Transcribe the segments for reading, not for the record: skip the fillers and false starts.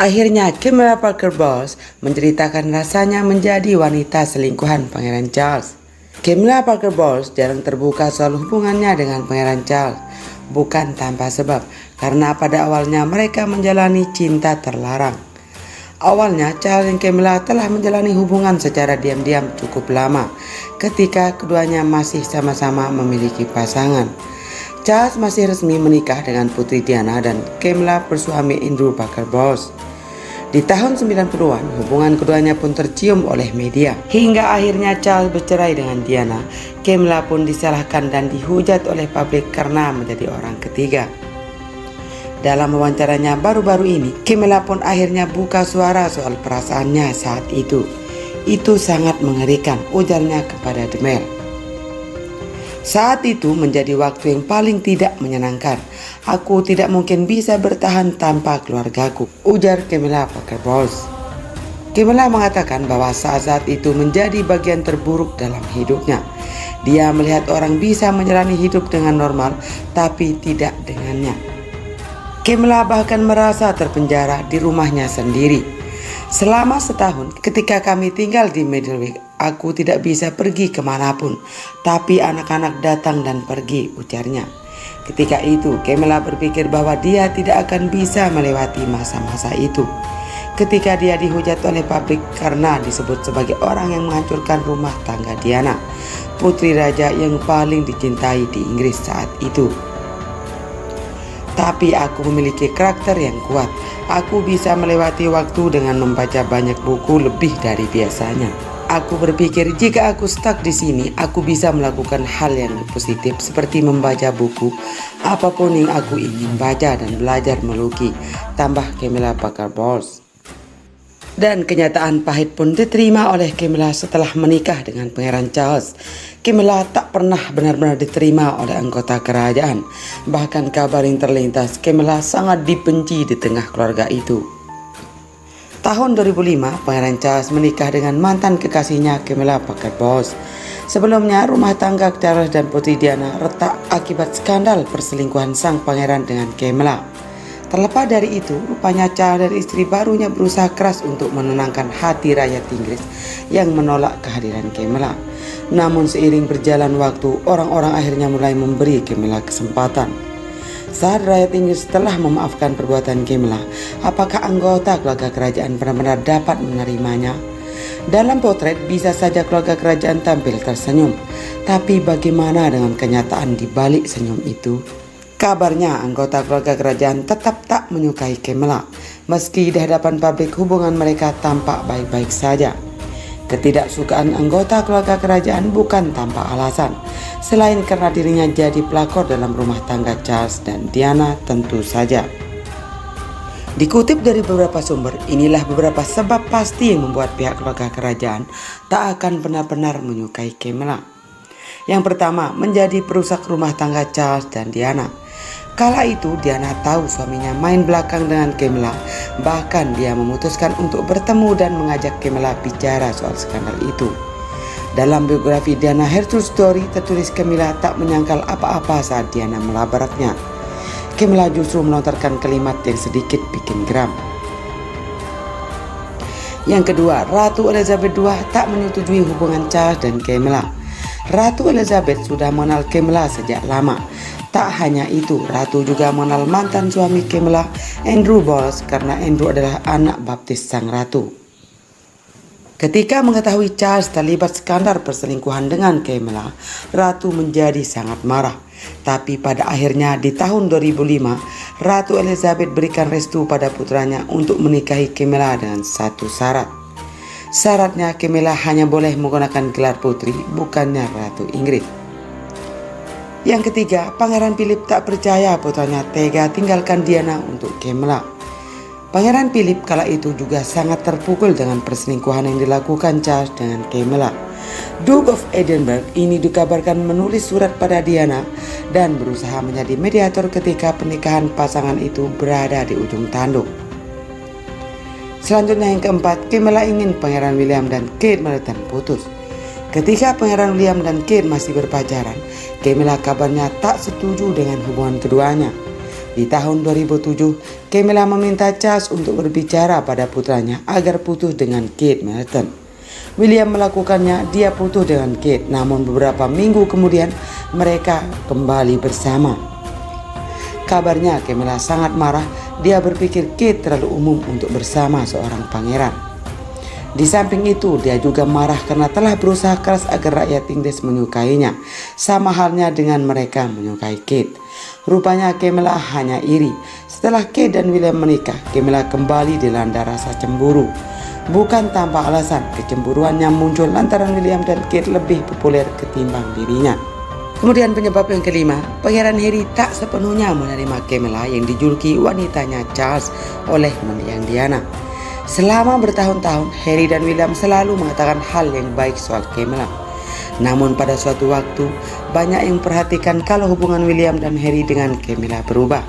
Akhirnya Camilla Parker Bowles menceritakan rasanya menjadi wanita selingkuhan Pangeran Charles. Camilla Parker Bowles jarang terbuka soal hubungannya dengan Pangeran Charles, bukan tanpa sebab, karena pada awalnya mereka menjalani cinta terlarang. Awalnya Charles dan Camilla telah menjalani hubungan secara diam-diam cukup lama ketika keduanya masih sama-sama memiliki pasangan. Charles masih resmi menikah dengan putri Diana dan Camilla bersuami Andrew Parker Bowles. Di tahun 90-an, hubungan keduanya pun tercium oleh media. Hingga akhirnya Charles bercerai dengan Diana. Camilla pun disalahkan dan dihujat oleh publik karena menjadi orang ketiga. Dalam wawancaranya baru-baru ini, Camilla pun akhirnya buka suara soal perasaannya saat itu. Itu sangat mengerikan, ujarnya kepada The Mail. Saat itu menjadi waktu yang paling tidak menyenangkan. Aku tidak mungkin bisa bertahan tanpa keluargaku, ujar Camilla Parker Bowles. Camilla mengatakan bahwa saat-saat itu menjadi bagian terburuk dalam hidupnya. Dia melihat orang bisa menjalani hidup dengan normal, tapi tidak dengannya. Camilla bahkan merasa terpenjara di rumahnya sendiri. Selama setahun ketika kami tinggal di Middlewick, aku tidak bisa pergi kemanapun, tapi anak-anak datang dan pergi, ujarnya. Ketika itu, Camilla berpikir bahwa dia tidak akan bisa melewati masa-masa itu. Ketika dia dihujat oleh publik karena disebut sebagai orang yang menghancurkan rumah tangga Diana, putri raja yang paling dicintai di Inggris saat itu. Tapi aku memiliki karakter yang kuat. Aku bisa melewati waktu dengan membaca banyak buku lebih dari biasanya. Aku berpikir jika aku stuck di sini, aku bisa melakukan hal yang positif seperti membaca buku, apapun yang aku ingin baca dan belajar melukis, tambah Camilla Parker Bowles. Dan kenyataan pahit pun diterima oleh Camilla setelah menikah dengan Pangeran Charles. Camilla tak pernah benar-benar diterima oleh anggota kerajaan. Bahkan kabar yang terlintas, Camilla sangat dibenci di tengah keluarga itu. Tahun 2005, Pangeran Charles menikah dengan mantan kekasihnya Camilla Parker Bowles. Sebelumnya, rumah tangga Charles dan putri Diana retak akibat skandal perselingkuhan sang pangeran dengan Camilla. Terlepas dari itu, rupanya Charles dan istri barunya berusaha keras untuk menenangkan hati rakyat Inggris yang menolak kehadiran Camilla. Namun seiring berjalan waktu, orang-orang akhirnya mulai memberi Camilla kesempatan. Saat rakyat Inggris telah memaafkan perbuatan Camilla, apakah anggota keluarga kerajaan benar-benar dapat menerimanya? Dalam potret bisa saja keluarga kerajaan tampil tersenyum, tapi bagaimana dengan kenyataan di balik senyum itu? Kabarnya anggota keluarga kerajaan tetap tak menyukai Camilla, meski di hadapan publik hubungan mereka tampak baik-baik saja. Ketidaksukaan anggota keluarga kerajaan bukan tanpa alasan, selain karena dirinya jadi pelakor dalam rumah tangga Charles dan Diana tentu saja. Dikutip dari beberapa sumber, inilah beberapa sebab pasti yang membuat pihak keluarga kerajaan tak akan benar-benar menyukai Camilla. Yang pertama, menjadi perusak rumah tangga Charles dan Diana. Kala itu Diana tahu suaminya main belakang dengan Camilla, bahkan dia memutuskan untuk bertemu dan mengajak Camilla bicara soal skandal itu. Dalam biografi Diana Her True Story tertulis Camilla tak menyangkal apa-apa saat Diana melabraknya. Camilla justru melontarkan kalimat yang sedikit bikin geram. Yang kedua, Ratu Elizabeth II tak menyetujui hubungan Charles dan Camilla. Ratu Elizabeth sudah mengenal Camilla sejak lama. Tak hanya itu, Ratu juga mengenal mantan suami Camilla, Andrew Bowles, karena Andrew adalah anak baptis sang ratu. Ketika mengetahui Charles terlibat skandal perselingkuhan dengan Camilla, Ratu menjadi sangat marah. Tapi pada akhirnya di tahun 2005, Ratu Elizabeth berikan restu pada putranya untuk menikahi Camilla dengan satu syarat. Syaratnya Camilla hanya boleh menggunakan gelar putri, bukannya Ratu Inggris. Yang ketiga, Pangeran Philip tak percaya putranya tega tinggalkan Diana untuk Camilla. Pangeran Philip kala itu juga sangat terpukul dengan perselingkuhan yang dilakukan Charles dengan Camilla. Duke of Edinburgh ini dikabarkan menulis surat pada Diana dan berusaha menjadi mediator ketika pernikahan pasangan itu berada di ujung tanduk. Selanjutnya yang keempat, Camilla ingin Pangeran William dan Kate Middleton putus. Ketika Pangeran William dan Kate masih berpacaran, Camilla kabarnya tak setuju dengan hubungan keduanya. Di tahun 2007, Camilla meminta Charles untuk berbicara pada putranya agar putus dengan Kate Middleton. William melakukannya, dia putus dengan Kate, namun beberapa minggu kemudian mereka kembali bersama. Kabarnya Camilla sangat marah, dia berpikir Kate terlalu umum untuk bersama seorang pangeran. Di samping itu, dia juga marah karena telah berusaha keras agar rakyat Inggris menyukainya, sama halnya dengan mereka menyukai Kate. Rupanya Camilla hanya iri. Setelah Kate dan William menikah, Camilla kembali dilanda rasa cemburu. Bukan tanpa alasan, kecemburuannya muncul lantaran William dan Kate lebih populer ketimbang dirinya. Kemudian penyebab yang kelima, Pangeran Harry tak sepenuhnya menerima Camilla yang dijuluki wanitanya Charles oleh mendiang Diana. Selama bertahun-tahun, Harry dan William selalu mengatakan hal yang baik soal Camilla. Namun pada suatu waktu, banyak yang perhatikan kalau hubungan William dan Harry dengan Camilla berubah.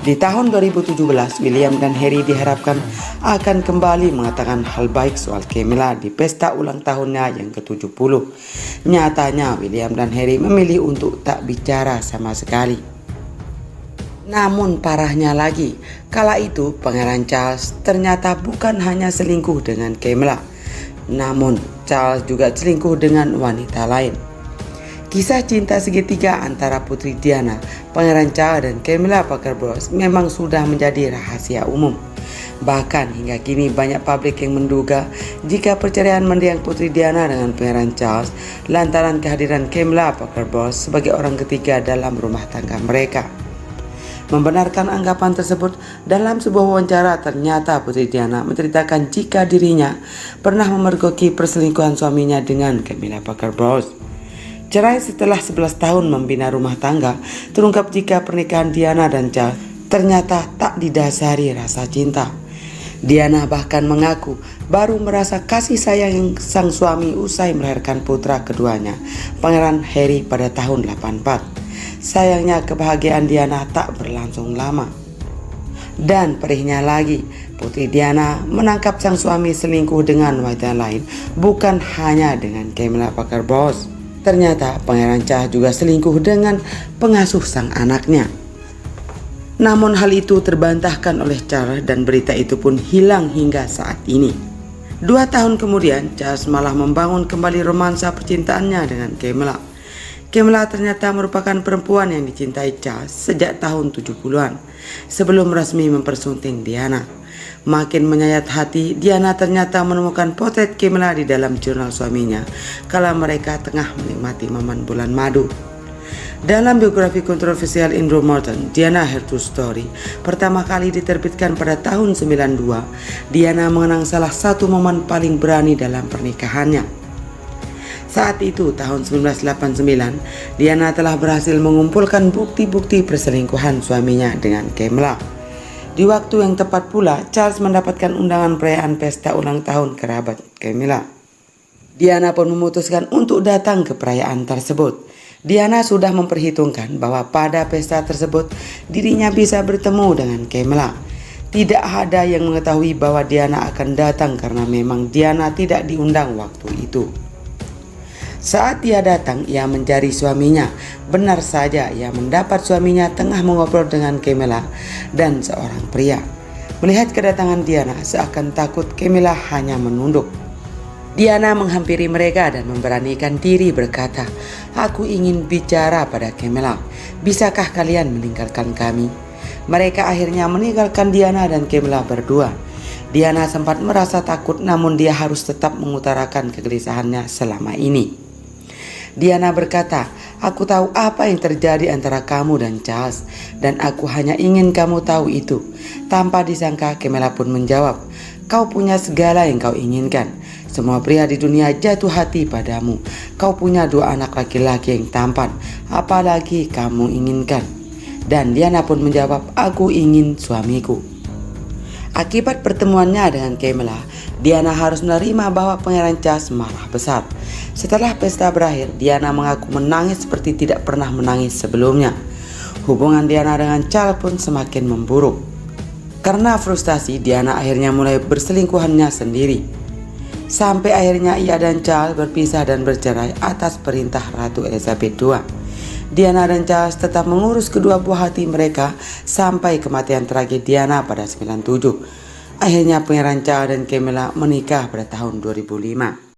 Di tahun 2017, William dan Harry diharapkan akan kembali mengatakan hal baik soal Camilla di pesta ulang tahunnya yang ke-70. Nyatanya, William dan Harry memilih untuk tak bicara sama sekali. Namun parahnya lagi, kala itu Pangeran Charles ternyata bukan hanya selingkuh dengan Camilla, namun Charles juga selingkuh dengan wanita lain. Kisah cinta segitiga antara Putri Diana, Pangeran Charles dan Camilla Parker Bowles memang sudah menjadi rahasia umum. Bahkan hingga kini banyak publik yang menduga jika perceraian mendiang Putri Diana dengan Pangeran Charles lantaran kehadiran Camilla Parker Bowles sebagai orang ketiga dalam rumah tangga mereka. Membenarkan anggapan tersebut, dalam sebuah wawancara ternyata Putri Diana menceritakan jika dirinya pernah memergoki perselingkuhan suaminya dengan Camilla Parker Bowles. Cerai setelah 11 tahun membina rumah tangga, terungkap jika pernikahan Diana dan Charles ternyata tak didasari rasa cinta. Diana bahkan mengaku baru merasa kasih sayang sang suami usai melahirkan putra keduanya, Pangeran Harry pada tahun 84. Sayangnya kebahagiaan Diana tak berlangsung lama. Dan perihnya lagi, Putri Diana menangkap sang suami selingkuh dengan wanita lain, bukan hanya dengan Camilla Parker Bowles. Ternyata Pangeran Charles juga selingkuh dengan pengasuh sang anaknya. Namun hal itu terbantahkan oleh Charles dan berita itu pun hilang hingga saat ini. 2 tahun kemudian, Charles malah membangun kembali romansa percintaannya dengan Camilla. Camilla ternyata merupakan perempuan yang dicintai Charles sejak tahun 70-an, sebelum resmi mempersunting Diana. Makin menyayat hati, Diana ternyata menemukan potret Camilla di dalam jurnal suaminya kala mereka tengah menikmati momen bulan madu. Dalam biografi kontroversial Andrew Morton, Diana Her True Story, pertama kali diterbitkan pada tahun 92, Diana mengenang salah satu momen paling berani dalam pernikahannya. Saat itu, tahun 1989, Diana telah berhasil mengumpulkan bukti-bukti perselingkuhan suaminya dengan Camilla. Di waktu yang tepat pula, Charles mendapatkan undangan perayaan pesta ulang tahun kerabat Camilla. Diana pun memutuskan untuk datang ke perayaan tersebut. Diana sudah memperhitungkan bahwa pada pesta tersebut dirinya bisa bertemu dengan Camilla. Tidak ada yang mengetahui bahwa Diana akan datang karena memang Diana tidak diundang waktu itu. Saat dia datang, ia mencari suaminya. Benar saja, ia mendapat suaminya tengah mengobrol dengan Camilla dan seorang pria. Melihat kedatangan Diana, seakan takut Camilla hanya menunduk. Diana menghampiri mereka dan memberanikan diri berkata, "Aku ingin bicara pada Camilla. Bisakah kalian meninggalkan kami?" Mereka akhirnya meninggalkan Diana dan Camilla berdua. Diana sempat merasa takut, namun dia harus tetap mengutarakan kegelisahannya selama ini. Diana berkata, "Aku tahu apa yang terjadi antara kamu dan Charles, dan aku hanya ingin kamu tahu itu." Tanpa disangka, Camilla pun menjawab, "Kau punya segala yang kau inginkan. Semua pria di dunia jatuh hati padamu. Kau punya 2 anak laki-laki yang tampan. Apalagi kamu inginkan?" Dan Diana pun menjawab, "Aku ingin suamiku." Akibat pertemuannya dengan Camilla, Diana harus menerima bahwa Pangeran Charles marah besar. Setelah pesta berakhir, Diana mengaku menangis seperti tidak pernah menangis sebelumnya. Hubungan Diana dengan Charles pun semakin memburuk. Karena frustasi, Diana akhirnya mulai berselingkuhannya sendiri. Sampai akhirnya ia dan Charles berpisah dan bercerai atas perintah Ratu Elizabeth II. Diana dan Charles tetap mengurus kedua buah hati mereka sampai kematian tragis Diana pada 97. Akhirnya Pangeran Charles dan Camilla menikah pada tahun 2005.